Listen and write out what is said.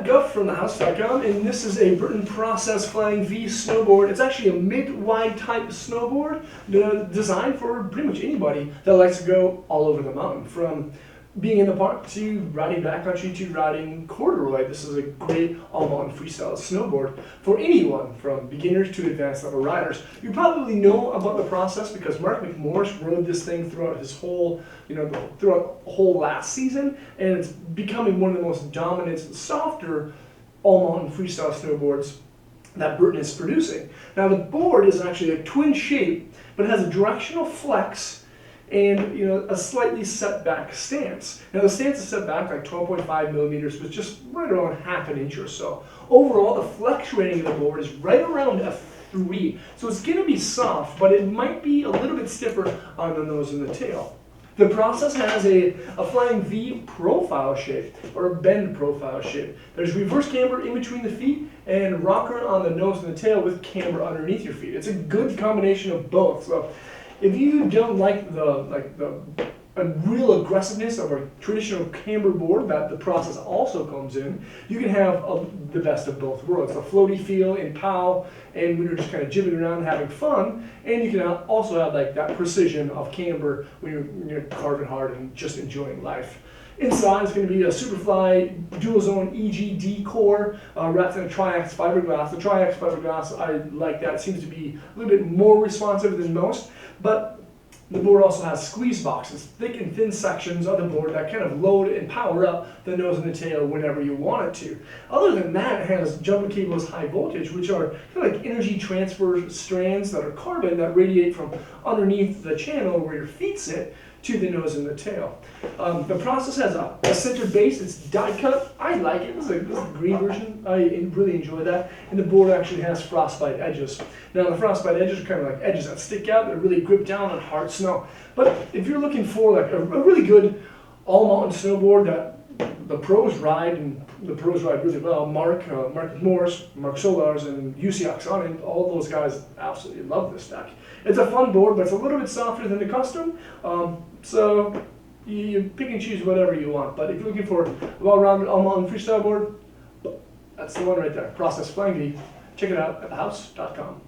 Matt Guff from thehouse.com, and this is a Burton Process Flying V snowboard. It's actually a mid-wide type snowboard designed for pretty much anybody that likes to go all over the mountain, from being in the park to riding backcountry to riding corduroy. This is a great all-mountain freestyle snowboard for anyone from beginners to advanced level riders. You probably know about the process because Mark McMorris rode this thing throughout his whole, throughout the whole last season, and it's becoming one of the most dominant, softer all-mountain freestyle snowboards that Burton is producing. Now the board is actually a twin shape, but it has a directional flex and a slightly set back stance. Now the stance is set back like 12.5 millimeters, with just right around half an inch or so. Overall, the flex rating of the board is right around a 3. So it's going to be soft, but it might be a little bit stiffer on the nose and the tail. The Process has a Flying V profile shape, or a bend profile shape. There's reverse camber in between the feet and rocker on the nose and the tail with camber underneath your feet. It's a good combination of both. So if you don't like the real aggressiveness of a traditional camber board that the Process also comes in, you can have the best of both worlds. The floaty feel in POW, and when you're just kind of jibbing around and having fun, and you can also have like that precision of camber when you're carving hard and just enjoying life. Inside is going to be a Superfly dual zone EGD core wrapped in a Triax fiberglass. The Triax fiberglass, I like that. It seems to be a little bit more responsive than most, but the board also has squeeze boxes, thick and thin sections of the board that kind of load and power up the nose and the tail whenever you want it to. Other than that, it has jumper cables high voltage, which are kind of like energy transfer strands that are carbon that radiate from underneath the channel where your feet sit to the nose and the tail. The Process has a center base. It's die cut. I like it. This is a green version. I really enjoy that. And the board actually has frostbite edges. Now the frostbite edges are kind of like edges that stick out that really grip down on hard snow. But if you're looking for like a really good all-mountain snowboard that the pros ride, and the pros ride really well, Mark Morris, Mark Solars, and UC Oksana, all those guys absolutely love this deck. It's a fun board, but it's a little bit softer than the custom. So you pick and choose whatever you want. But if you're looking for a well-rounded all-mountain freestyle board, that's the one right there, Process Flying V. Check it out at thehouse.com.